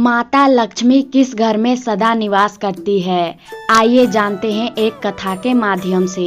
माता लक्ष्मी किस घर में सदा निवास करती है? आइए जानते हैं एक कथा के माध्यम से।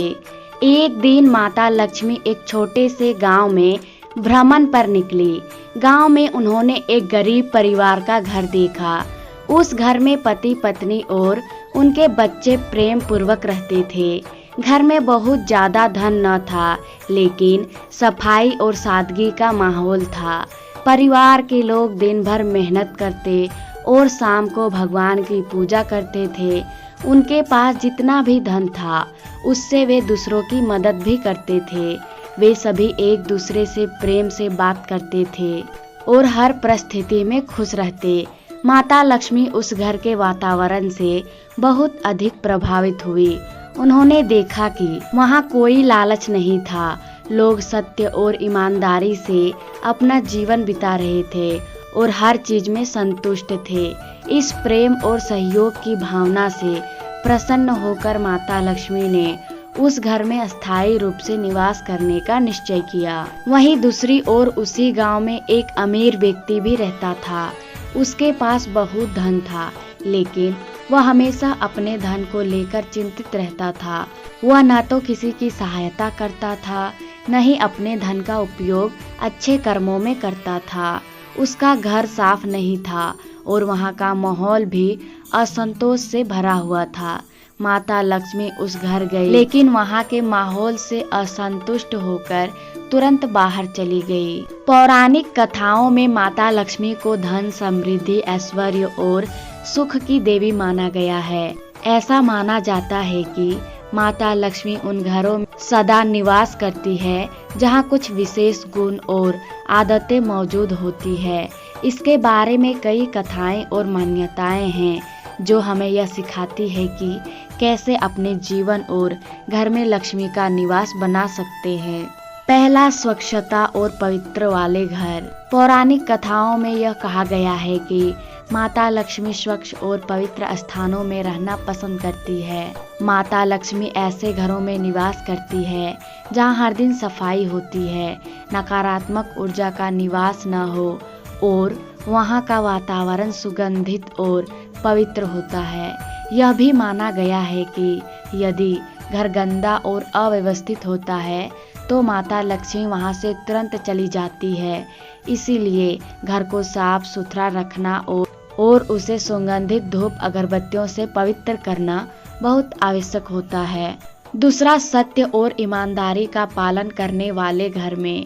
एक दिन माता लक्ष्मी एक छोटे से गांव में भ्रमण पर निकली। गांव में उन्होंने एक गरीब परिवार का घर देखा। उस घर में पति पत्नी और उनके बच्चे प्रेम पूर्वक रहते थे। घर में बहुत ज्यादा धन न था, लेकिन सफाई और सादगी का माहौल था। परिवार के लोग दिन भर मेहनत करते और शाम को भगवान की पूजा करते थे। उनके पास जितना भी धन था, उससे वे दूसरों की मदद भी करते थे। वे सभी एक दूसरे से प्रेम से बात करते थे और हर परिस्थिति में खुश रहते। माता लक्ष्मी उस घर के वातावरण से बहुत अधिक प्रभावित हुई। उन्होंने देखा कि वहाँ कोई लालच नहीं था। लोग सत्य और ईमानदारी से अपना जीवन बिता रहे थे और हर चीज में संतुष्ट थे। इस प्रेम और सहयोग की भावना से प्रसन्न होकर माता लक्ष्मी ने उस घर में अस्थायी रूप से निवास करने का निश्चय किया। वहीं दूसरी ओर उसी गांव में एक अमीर व्यक्ति भी रहता था। उसके पास बहुत धन था, लेकिन वह हमेशा अपने धन को लेकर चिंतित रहता था। वह न तो किसी की सहायता करता था, न ही अपने धन का उपयोग अच्छे कर्मों में करता था। उसका घर साफ नहीं था और वहाँ का माहौल भी असंतोष से भरा हुआ था। माता लक्ष्मी उस घर गई, लेकिन वहाँ के माहौल से असंतुष्ट होकर तुरंत बाहर चली गई। पौराणिक कथाओं में माता लक्ष्मी को धन, समृद्धि, ऐश्वर्य और सुख की देवी माना गया है। ऐसा माना जाता है कि माता लक्ष्मी उन घरों में सदा निवास करती है जहाँ कुछ विशेष गुण और आदतें मौजूद होती है। इसके बारे में कई कथाएं और मान्यताएं हैं जो हमें यह सिखाती है कि कैसे अपने जीवन और घर में लक्ष्मी का निवास बना सकते हैं। पहला, स्वच्छता और पवित्र वाले घर। पौराणिक कथाओं में यह कहा गया है कि माता लक्ष्मी स्वच्छ और पवित्र स्थानों में रहना पसंद करती है। माता लक्ष्मी ऐसे घरों में निवास करती है जहां हर दिन सफाई होती है, नकारात्मक ऊर्जा का निवास न हो और वहां का वातावरण सुगंधित और पवित्र होता है। यह भी माना गया है कि यदि घर गंदा और अव्यवस्थित होता है तो माता लक्ष्मी वहां से तुरंत चली जाती है। इसीलिए घर को साफ सुथरा रखना और उसे सुगंधित धूप अगरबत्तियों से पवित्र करना बहुत आवश्यक होता है। दूसरा, सत्य और ईमानदारी का पालन करने वाले घर में।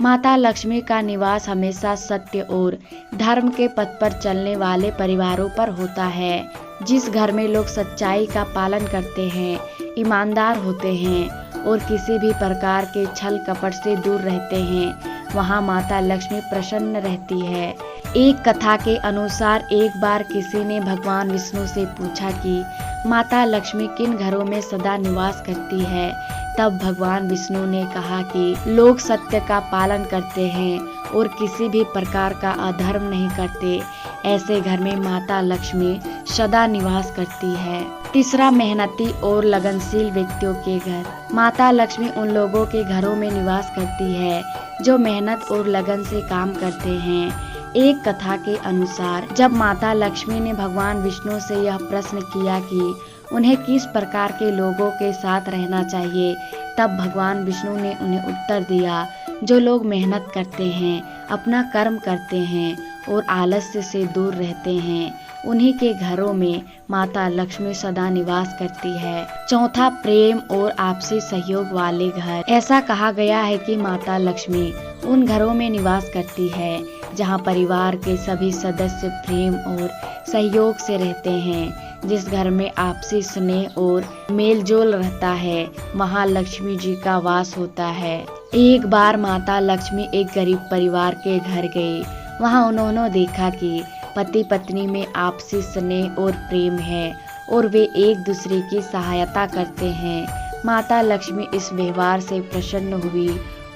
माता लक्ष्मी का निवास हमेशा सत्य और धर्म के पथ पर चलने वाले परिवारों पर होता है। जिस घर में लोग सच्चाई का पालन करते हैं, ईमानदार होते हैं और किसी भी प्रकार के छल कपट से दूर रहते हैं, वहाँ माता लक्ष्मी प्रसन्न रहती है। एक कथा के अनुसार एक बार किसी ने भगवान विष्णु से पूछा कि माता लक्ष्मी किन घरों में सदा निवास करती है। तब भगवान विष्णु ने कहा कि लोग सत्य का पालन करते हैं और किसी भी प्रकार का अधर्म नहीं करते। ऐसे घर में माता लक्ष्मी सदा निवास करती है। तीसरा, मेहनती और लगनशील व्यक्तियों के घर। माता लक्ष्मी उन लोगों के घरों में निवास करती है जो मेहनत और लगन से काम करते हैं। एक कथा के अनुसार जब माता लक्ष्मी ने भगवान विष्णु से यह प्रश्न किया कि उन्हें किस प्रकार के लोगों के साथ रहना चाहिए, तब भगवान विष्णु ने उन्हें उत्तर दिया, जो लोग मेहनत करते हैं, अपना कर्म करते हैं और आलस्य से दूर रहते हैं, उन्हीं के घरों में माता लक्ष्मी सदा निवास करती है। चौथा, प्रेम और आपसी सहयोग वाले घर। ऐसा कहा गया है कि माता लक्ष्मी उन घरों में निवास करती है जहां परिवार के सभी सदस्य प्रेम और सहयोग से रहते हैं। जिस घर में आपसी स्नेह और मेलजोल रहता है, वहां लक्ष्मी जी का वास होता है। एक बार माता लक्ष्मी एक गरीब परिवार के घर गई। वहां उन्होंने देखा कि पति पत्नी में आपसी स्नेह और प्रेम है और वे एक दूसरे की सहायता करते हैं। माता लक्ष्मी इस व्यवहार से प्रसन्न हुई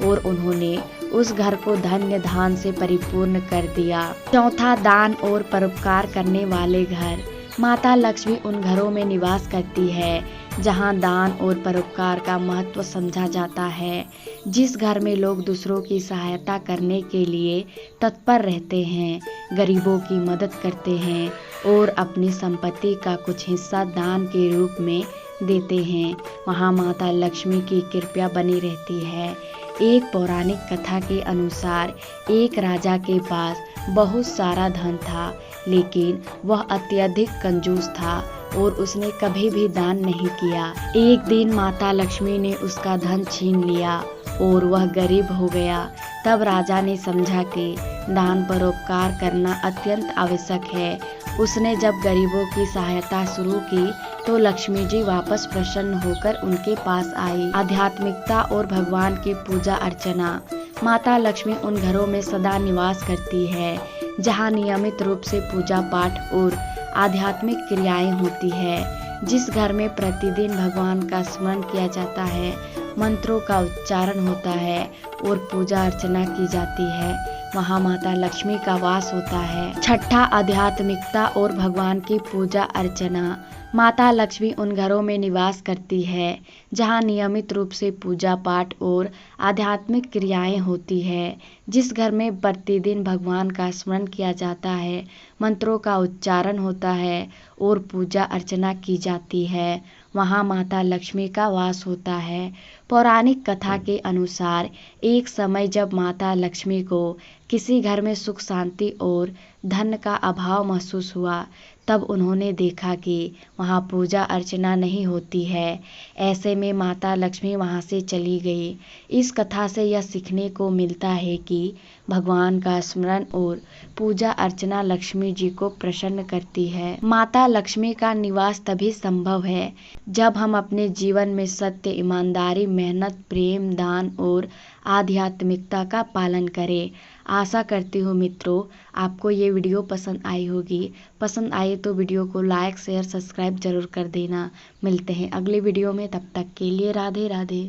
और उन्होंने उस घर को धन्य धान से परिपूर्ण कर दिया। चौथा, दान और परोपकार करने वाले घर। माता लक्ष्मी उन घरों में निवास करती है जहां दान और परोपकार का महत्व समझा जाता है। जिस घर में लोग दूसरों की सहायता करने के लिए तत्पर रहते हैं, गरीबों की मदद करते हैं और अपनी संपत्ति का कुछ हिस्सा दान के रूप में देते हैं, वहाँ माता लक्ष्मी की कृपा बनी रहती है। एक पौराणिक कथा के अनुसार एक राजा के पास बहुत सारा धन था, लेकिन वह अत्यधिक कंजूस था और उसने कभी भी दान नहीं किया। एक दिन माता लक्ष्मी ने उसका धन छीन लिया और वह गरीब हो गया। तब राजा ने समझा कि दान परोपकार करना अत्यंत आवश्यक है। उसने जब गरीबों की सहायता शुरू की तो लक्ष्मी जी वापस प्रसन्न होकर उनके पास आई। आध्यात्मिकता और भगवान की पूजा अर्चना। माता लक्ष्मी उन घरों में सदा निवास करती है जहाँ नियमित रूप से पूजा पाठ और आध्यात्मिक क्रियाएं होती है। जिस घर में प्रतिदिन भगवान का स्मरण किया जाता है, मंत्रों का उच्चारण होता है और पूजा अर्चना की जाती है, वहाँ माता लक्ष्मी का वास होता है। छठा, आध्यात्मिकता और भगवान की पूजा अर्चना। माता लक्ष्मी उन घरों में निवास करती है जहाँ नियमित रूप से पूजा पाठ और आध्यात्मिक क्रियाएं होती है। जिस घर में प्रतिदिन भगवान का स्मरण किया जाता है, मंत्रों का उच्चारण होता है और पूजा अर्चना की जाती है, वहाँ माता लक्ष्मी का वास होता है। पौराणिक कथा के अनुसार एक समय जब माता लक्ष्मी को किसी घर में सुख शांति और धन का अभाव महसूस हुआ, तब उन्होंने देखा कि वहाँ पूजा अर्चना नहीं होती है। ऐसे में माता लक्ष्मी वहाँ से चली गई। इस कथा से यह सीखने को मिलता है कि भगवान का स्मरण और पूजा अर्चना लक्ष्मी जी को प्रसन्न करती है। माता लक्ष्मी का निवास तभी संभव है जब हम अपने जीवन में सत्य, ईमानदारी, मेहनत, प्रेम, दान और आध्यात्मिकता का पालन करें। आशा करती हूँ मित्रों आपको ये वीडियो पसंद आई होगी। पसंद आए तो वीडियो को लाइक, शेयर, सब्सक्राइब जरूर कर देना। मिलते हैं अगले वीडियो में, तब तक के लिए राधे राधे।